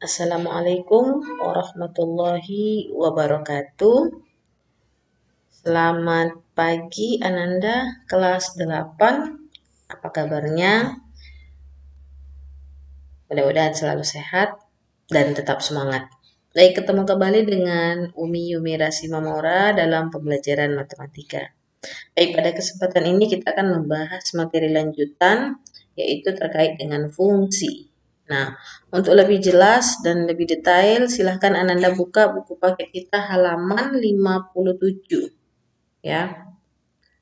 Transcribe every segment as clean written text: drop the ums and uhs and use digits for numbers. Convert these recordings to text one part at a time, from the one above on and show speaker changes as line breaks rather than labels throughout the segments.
Assalamualaikum warahmatullahi wabarakatuh. Selamat pagi Ananda, kelas 8. Apa kabarnya? Mudah-mudahan selalu sehat dan tetap semangat. Baik, ketemu kembali dengan Umi Yumirasi Mamora dalam pembelajaran matematika. Baik, pada kesempatan ini kita akan membahas materi lanjutan, yaitu terkait dengan fungsi. Nah, untuk lebih jelas dan lebih detail, silahkan Ananda buka buku paket kita halaman 57, ya,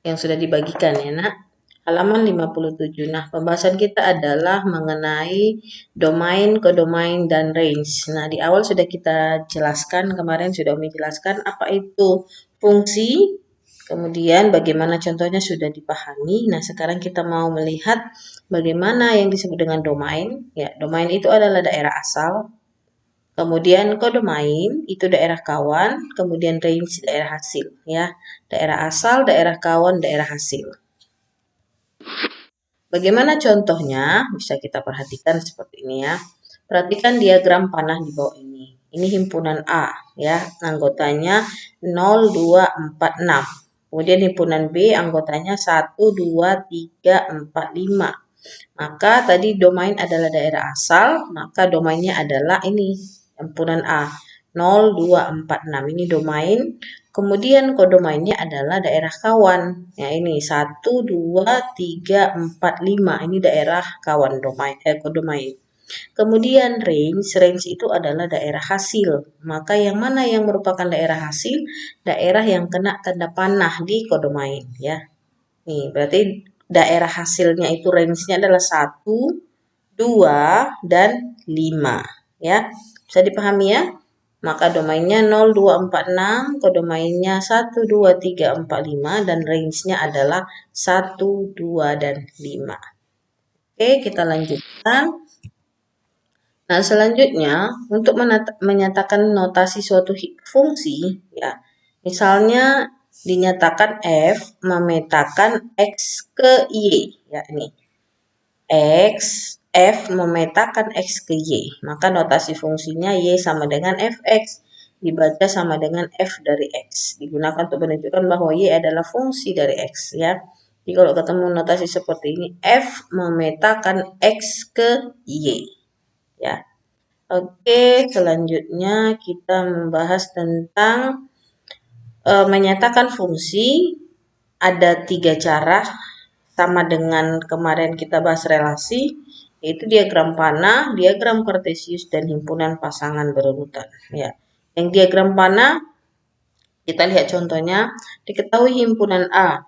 yang sudah dibagikan ya nak. Halaman 57. Nah, pembahasan kita adalah mengenai domain, kodomain, dan range. Nah, di awal sudah kita jelaskan, kemarin sudah Umi jelaskan apa itu fungsi, kemudian bagaimana contohnya sudah dipahami. Nah, sekarang kita mau melihat bagaimana yang disebut dengan domain. Ya, domain itu adalah daerah asal. Kemudian kodomain itu daerah kawan, kemudian range daerah hasil. Ya, daerah asal, daerah kawan, daerah hasil. Bagaimana contohnya? Bisa kita perhatikan seperti ini ya. Perhatikan diagram panah di bawah ini. Ini himpunan A ya, anggotanya 0, 2, 4, 6. Kemudian himpunan B anggotanya 1, 2, 3, 4, 5. Maka tadi domain adalah daerah asal, maka domainnya adalah ini, himpunan A. 0, 2, 4, 6. Ini domain. Kemudian kodomainnya adalah daerah kawan. Ya ini 1, 2, 3, 4, 5. Ini daerah kawan kodomain. Kemudian range itu adalah daerah hasil. Maka yang mana yang merupakan daerah hasil? Daerah yang kena tanda panah di kodomain ya. Nih, berarti daerah hasilnya itu range-nya adalah 1, 2, dan 5 ya. Bisa dipahami ya? Maka domainnya 0, 2, 4, 6, kodomainnya 1, 2, 3, 4, 5, dan range-nya adalah 1, 2, dan 5. Oke, kita lanjutkan. Nah, selanjutnya untuk menyatakan notasi suatu fungsi, ya, misalnya dinyatakan F memetakan X ke Y, ya ini. F memetakan X ke Y, maka notasi fungsinya Y sama dengan Fx, dibaca sama dengan F dari X. Digunakan untuk menunjukkan bahwa Y adalah fungsi dari X, ya. Jadi kalau ketemu notasi seperti ini, F memetakan X ke Y, ya. Oke, selanjutnya kita membahas tentang menyatakan fungsi. Ada 3 cara, sama dengan kemarin kita bahas relasi, yaitu diagram panah, diagram kartesius, dan himpunan pasangan berurutan. Ya, yang diagram panah kita lihat contohnya. Diketahui himpunan A,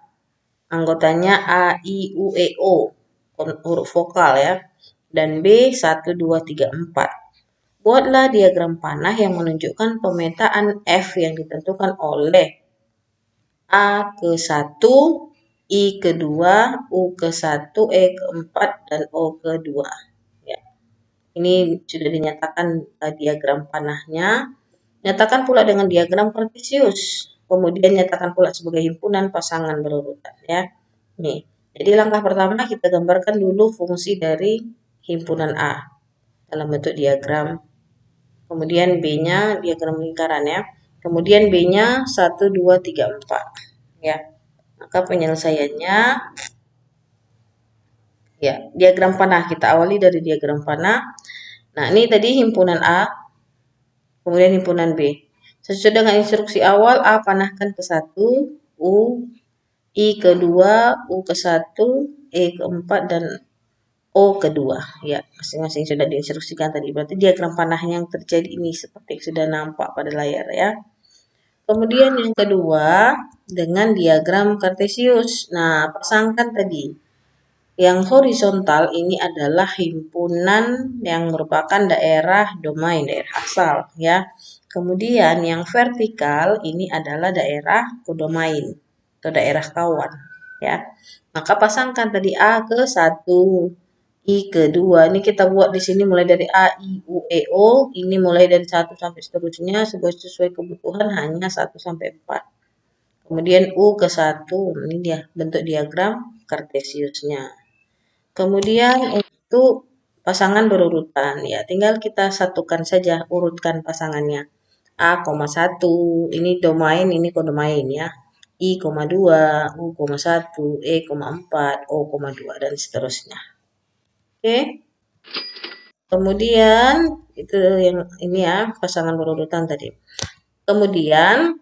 anggotanya A, I, U, E, O, huruf vokal ya, dan B 1, 2, 3, 4. Buatlah diagram panah yang menunjukkan pemetaan F yang ditentukan oleh A ke 1, I ke 2, U ke 1, E ke 4, dan O ke 2. Ya. Ini sudah dinyatakan diagram panahnya. Nyatakan pula dengan diagram kartesius. Kemudian nyatakan pula sebagai himpunan pasangan berurutan. Ya. Nih. Jadi langkah pertama kita gambarkan dulu fungsi dari himpunan A dalam bentuk diagram. Kemudian B-nya diagram lingkaran ya. Kemudian B-nya 1, 2, 3, 4. Ya. Maka penyelesaiannya ya, diagram panah. Kita awali dari diagram panah. Nah, ini tadi himpunan A, kemudian himpunan B. Sesuai dengan instruksi awal, A panahkan ke 1, U, I ke 2, U ke 1, E ke 4, dan O kedua. Ya, masing-masing sudah diinstruksikan tadi. Berarti diagram panah yang terjadi ini seperti yang sudah nampak pada layar ya. Kemudian yang kedua dengan diagram kartesius. Nah, pasangkan tadi. Yang horizontal ini adalah himpunan yang merupakan daerah domain, daerah asal ya. Kemudian yang vertikal ini adalah daerah kodomain atau daerah kawan ya. Maka pasangkan tadi A ke 1, I ke 2. Ini kita buat di sini mulai dari A, I, U, E, O. Ini mulai dari 1 sampai seterusnya sesuai kebutuhan hanya 1 sampai 4. Kemudian U ke 1. Ini dia bentuk diagram kartesiusnya. Kemudian untuk pasangan berurutan. Ya, tinggal kita satukan saja, urutkan pasangannya. A,1, ini domain, ini kodomain ya. I,2, U,1, E,4, O,2, dan seterusnya. Oke. Kemudian, itu yang ini ya, pasangan berurutan tadi. Kemudian,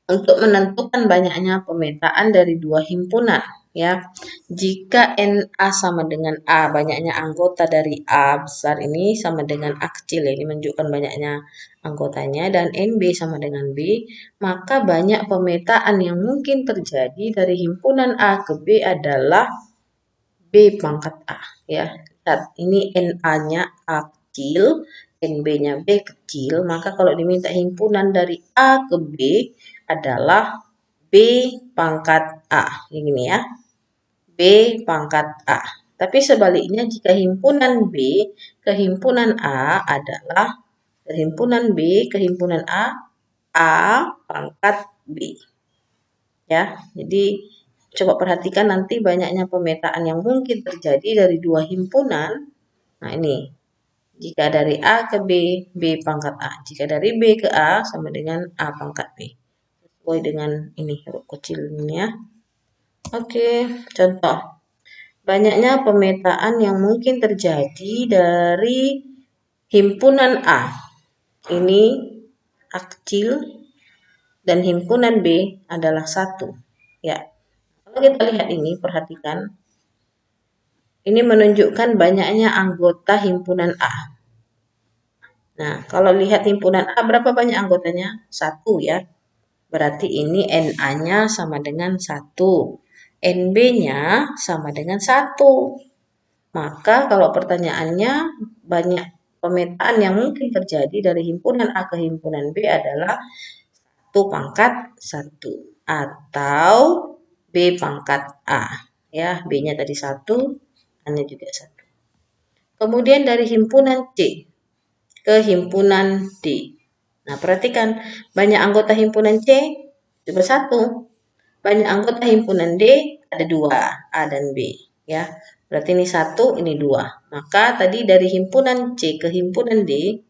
untuk menentukan banyaknya pemetaan dari dua himpunan, ya. Jika NA sama dengan A, banyaknya anggota dari A besar ini sama dengan A kecil, ini menunjukkan banyaknya anggotanya, dan NB sama dengan B, maka banyak pemetaan yang mungkin terjadi dari himpunan A ke B adalah B pangkat A, ya. Lihat, ini NA-nya A kecil, NB-nya B kecil, maka kalau diminta himpunan dari A ke B adalah B pangkat A, ini ya. B pangkat A. Tapi sebaliknya jika himpunan B ke himpunan A adalah himpunan B ke himpunan A, A pangkat B. Ya, jadi coba perhatikan nanti banyaknya pemetaan yang mungkin terjadi dari dua himpunan. Nah, ini jika dari A ke B, B pangkat A. Jika dari B ke A sama dengan A pangkat B. Sesuai dengan ini huruf kecil ini ya. Oke, contoh. Banyaknya pemetaan yang mungkin terjadi dari himpunan A. Ini A kecil dan himpunan B adalah 1. Ya. Kalau kita lihat ini, perhatikan. Ini menunjukkan banyaknya anggota himpunan A. Nah, kalau lihat himpunan A, berapa banyak anggotanya? 1 ya. Berarti ini NA-nya sama dengan 1. NB-nya sama dengan 1. Maka kalau pertanyaannya banyak pemetaan yang mungkin terjadi dari himpunan A ke himpunan B adalah 1 pangkat 1 atau B pangkat A. Ya, B-nya tadi 1, A-nya juga 1. Kemudian dari himpunan C ke himpunan D. Nah, perhatikan banyak anggota himpunan C cuma 1. Banyak anggota himpunan D ada 2, A dan B. Ya, berarti ini 1, ini 2. Maka tadi dari himpunan C ke himpunan D,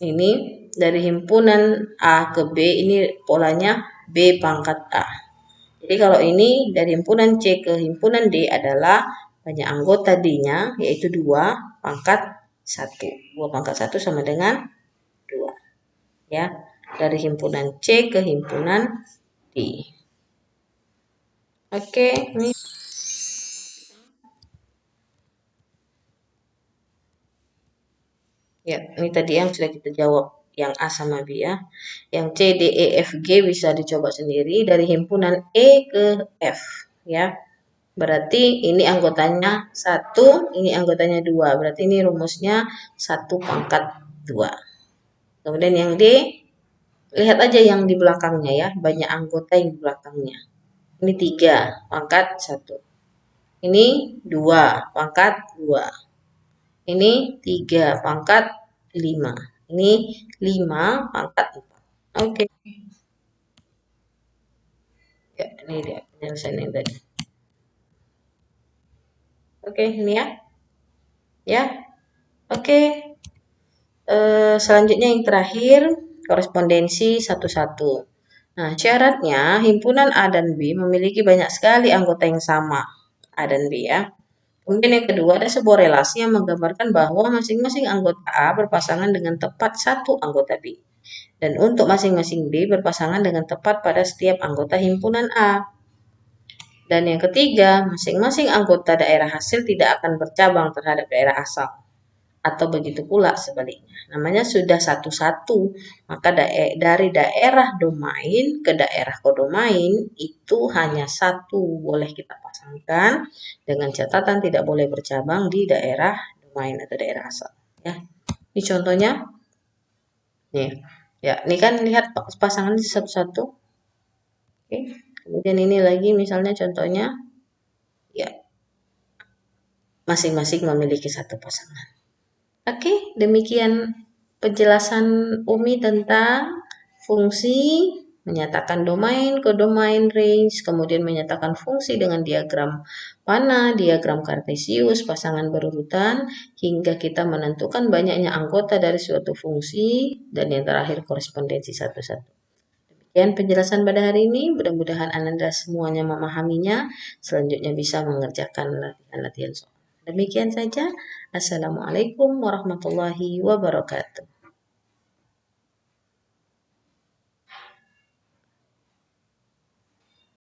ini dari himpunan A ke B, ini polanya B pangkat A. Jadi kalau ini dari himpunan C ke himpunan D adalah banyak anggota D-nya, yaitu 2 pangkat 1. 2 pangkat 1 sama dengan 2. Ya, dari himpunan C ke himpunan D. Oke, ini ya, ini tadi yang sudah kita jawab, yang A sama B ya. Yang C, D, E, F, G bisa dicoba sendiri dari himpunan E ke F ya. Berarti ini anggotanya 1, ini anggotanya 2. Berarti ini rumusnya 1 pangkat 2. Kemudian yang D, lihat aja yang di belakangnya ya, banyak anggota yang di belakangnya. Ini 3 pangkat 1. Ini 2 pangkat 2. Ini 3 pangkat 5. Ini 5 pangkat 4. Oke. Ya, ini dia penyelesaian yang tadi. Oke, ini ya. Ya. Oke. Selanjutnya yang terakhir, korespondensi satu-satu. Nah, syaratnya himpunan A dan B memiliki banyak sekali anggota yang sama, A dan B ya. Kemudian yang kedua, ada sebuah relasi yang menggambarkan bahwa masing-masing anggota A berpasangan dengan tepat satu anggota B. Dan untuk masing-masing B berpasangan dengan tepat pada setiap anggota himpunan A. Dan yang ketiga, masing-masing anggota daerah hasil tidak akan bercabang terhadap daerah asal. Atau begitu pula sebaliknya. Namanya sudah satu-satu, maka dari daerah domain ke daerah kodomain itu hanya satu boleh kita pasangkan dengan catatan tidak boleh bercabang di daerah domain atau daerah asal. Ya, ini contohnya. Nih, ya, ini kan lihat pasangan satu-satu. Oke, kemudian ini lagi misalnya contohnya, ya, masing-masing memiliki satu pasangan. Oke, demikian penjelasan Umi tentang fungsi menyatakan domain ke domain range, kemudian menyatakan fungsi dengan diagram panah, diagram kartesius, pasangan berurutan, hingga kita menentukan banyaknya anggota dari suatu fungsi, dan yang terakhir korespondensi satu-satu. Demikian penjelasan pada hari ini, mudah-mudahan Anda semuanya memahaminya, selanjutnya bisa mengerjakan latihan-latihan soal. Demikian saja, Assalamualaikum warahmatullahi wabarakatuh.